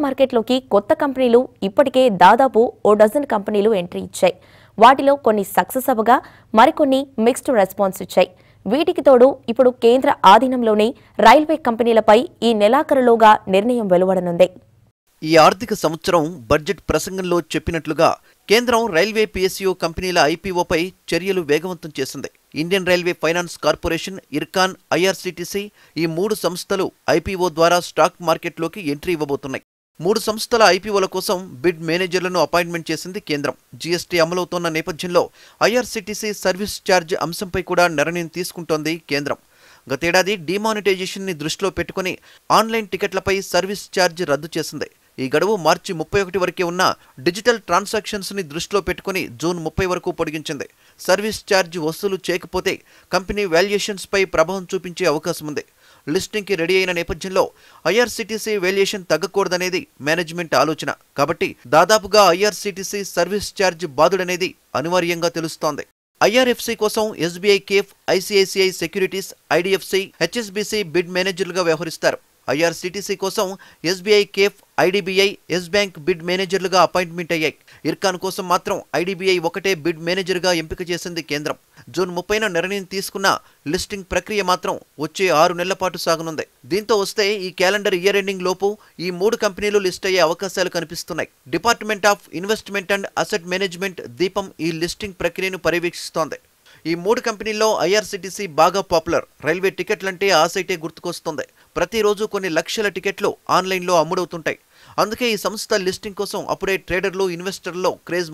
మార్కెట్లోకి కొత్త కంపెనీలు ఇప్పటికే దాదాపు ఓ డజన్ కంపెనీలు ఎంట్రీ ఇచ్చాయి. వాటిలో కొన్ని సక్సెస్ అవ్వగా మరికొన్ని మిక్స్డ్ రెస్పాన్స్ ఇచ్చాయి. వీటికి తోడు ఇప్పుడు కేంద్ర ఆధీనంలోని రైల్వే కంపెనీలపై ఈ నెలాఖరులోగా నిర్ణయం వెలువడనుంది. ఈ ఆర్థిక సంవత్సరం బడ్జెట్ ప్రసంగంలో చెప్పినట్లుగా కేంద్రం రైల్వే పిఎస్యు కంపెనీల ఐపీఓపై చర్యలు వేగవంతం చేసింది. Indian railway finance corporation, Ircon, IRCTC ఈ 3 సంస్థలు ఐపీఓ ద్వారా స్టాక్ మార్కెట్లోకి ఎంట్రీ ఇవ్వబోతున్నాయి. 3 సంస్థల ఐపీఓల కోసం బిడ్ మేనేజర్లను అపాయింట్మెంట్ చేసింది కేంద్రం. జీఎస్టీ అమలవుతోన్న నేపథ్యంలో ఐఆర్సీటీసీ సర్వీస్ ఛార్జ్ అంశంపై కూడా నిర్ణయం తీసుకుంటోంది కేంద్రం. గతేడాది డిమానిటైజేషన్ ని దృష్టిలో పెట్టుకుని ఆన్లైన్ టికెట్లపై సర్వీస్ ఛార్జ్ రద్దు చేసింది. ఈ గడువు మార్చి 31 వరకే ఉన్న డిజిటల్ ట్రాన్సాక్షన్స్ ని దృష్టిలో పెట్టుకుని జూన్ 30 వరకు పొడిగించింది. సర్వీస్ ఛార్జ్ వసూలు చేయకపోతే కంపెనీ వాల్యుయేషన్స్ పై ప్రభావం చూపించే అవకాశం ఉంది. లిస్టింగ్ కి రెడీ అయిన నేపథ్యంలో ఐఆర్సీటీసీ వాల్యుయేషన్ తగ్గకూడదనేది మేనేజ్మెంట్ ఆలోచన. కాబట్టి దాదాపుగా ఐఆర్సీటీసీ సర్వీస్ ఛార్జ్ బాదుడనేది అనివార్యంగా తెలుస్తోంది. ఐఆర్ఎఫ్సి కోసం SBI caps, ICICI securities, IDFC, HSBC bid మేనేజర్లుగా వ్యవహరిస్తారు. ఐఆర్సీటీసీ కోసం SBI caps, IDBI, Yes bank bid మేనేజర్లుగా అపాయింట్మెంట్ అయ్యాయి. ఇర్కాన్ కోసం మాత్రం ఐడిబిఐ ఒకటే బిడ్ మేనేజర్గా ఎంపిక చేసింది కేంద్రం. జూన్ 30న నిర్ణయం తీసుకున్న లిస్టింగ్ ప్రక్రియ మాత్రం వచ్చే 6 నెలల పాటు సాగనుంది. దీంతో వస్తే ఈ క్యాలెండర్ ఇయర్ ఎండింగ్ లోపు ఈ 3 కంపెనీలు లిస్ట్ అయ్యే అవకాశాలు కనిపిస్తున్నాయి. Department of investment and asset management దీపం ఈ లిస్టింగ్ ప్రక్రియను పర్యవేక్షిస్తోంది. ఈ 3 కంపెనీల్లో ఐఆర్సీటీసీ బాగా పాపులర్. రైల్వే టికెట్లంటే ఆ సైటే గుర్తుకొస్తుంది. ప్రతిరోజు కొన్ని లక్షల టికెట్లు ఆన్లైన్లో అమ్ముడవుతుంటాయి. అందుకే ఈ సంస్థ లిస్టింగ్ కోసం అప్పుడే ట్రేడర్లు, ఇన్వెస్టర్లలో క్రేజ్